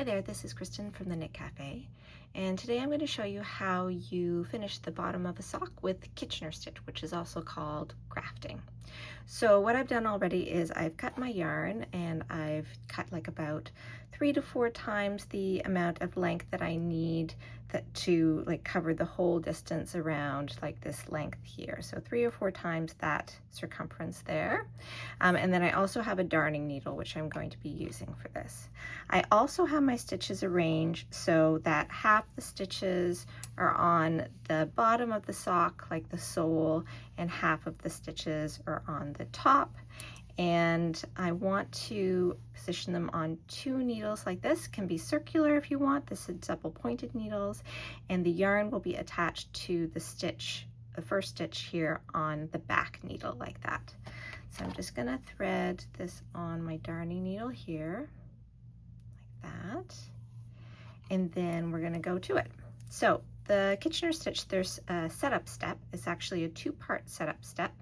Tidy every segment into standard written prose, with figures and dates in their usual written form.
Hi there, this is Kristen from the Knit Cafe, and today I'm going to show you how you finish the bottom of a sock with Kitchener stitch, which is also called grafting. So what I've done already is I've cut my yarn, and I've cut like about 3 to 4 times the amount of length that I need to like cover the whole distance around like this length here. So 3 or 4 times that circumference there. And then I also have a darning needle, which I'm going to be using for this. I also have my stitches arranged so that half the stitches are on the bottom of the sock, like the sole, and half of the stitches are on the top. And I want to position them on 2 needles like this. Can be circular if you want. This is double pointed needles, and the yarn will be attached to the stitch, the first stitch here on the back needle like that. So I'm just gonna thread this on my darning needle here like that, and then we're gonna go to it. So the Kitchener stitch, there's a setup step. It's actually a 2-part setup step.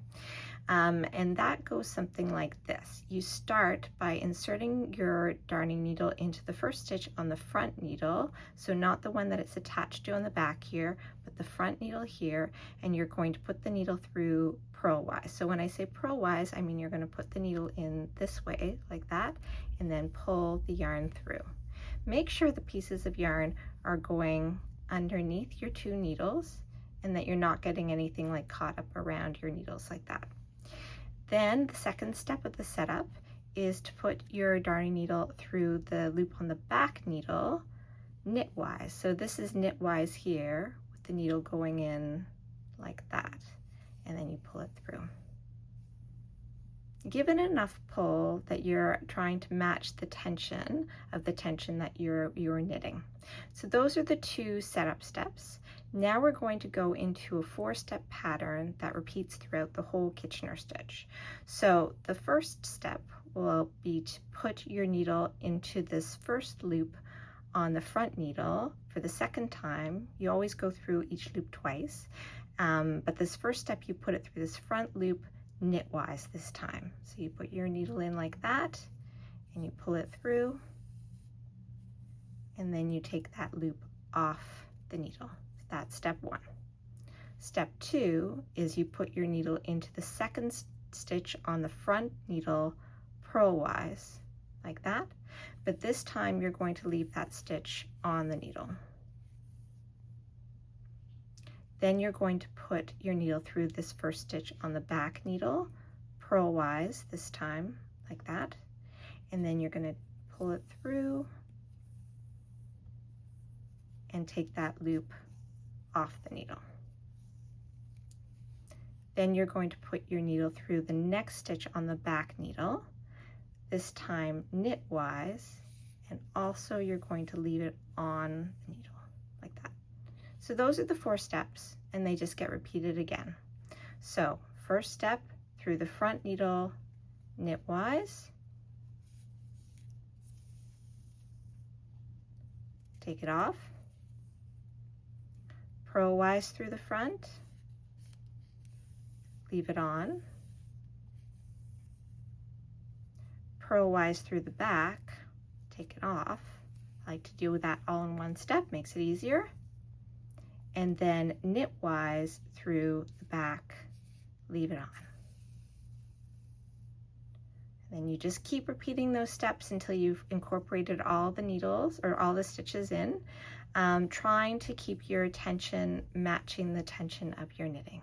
And that goes something like this. You start by inserting your darning needle into the first stitch on the front needle, so not the one that it's attached to on the back here, but the front needle here, and you're going to put the needle through purl-wise. So when I say purl-wise, I mean you're going to put the needle in this way, like that, and then pull the yarn through. Make sure the pieces of yarn are going underneath your 2 needles, and that you're not getting anything like caught up around your needles like that. Then the second step of the setup is to put your darning needle through the loop on the back needle knitwise. So this is knitwise here with the needle going in like that, and then you pull it through. Give it enough pull that you're trying to match the tension that you're knitting. So those are the 2 setup steps. Now we're going to go into a 4-step pattern that repeats throughout the whole Kitchener stitch. So the first step will be to put your needle into this first loop on the front needle. For the second time, you always go through each loop twice, but this first step you put it through this front loop knitwise this time. So you put your needle in like that, and you pull it through, and then you take that loop off the needle. That's step 1. Step 2 is you put your needle into the second stitch on the front needle purl-wise, like that, but this time you're going to leave that stitch on the needle. Then you're going to put your needle through this first stitch on the back needle, purl-wise this time, like that, and then you're going to pull it through and take that loop off the needle. Then you're going to put your needle through the next stitch on the back needle, this time knitwise, and also you're going to leave it on the needle like that. So those are the 4 steps, and they just get repeated again. So first step, through the front needle knitwise, take it off, purl-wise through the front, leave it on, purl-wise through the back, take it off. I like to do that all in one step, makes it easier. And then knitwise through the back, leave it on. And then you just keep repeating those steps until you've incorporated all the needles or all the stitches in, trying to keep your tension matching the tension of your knitting.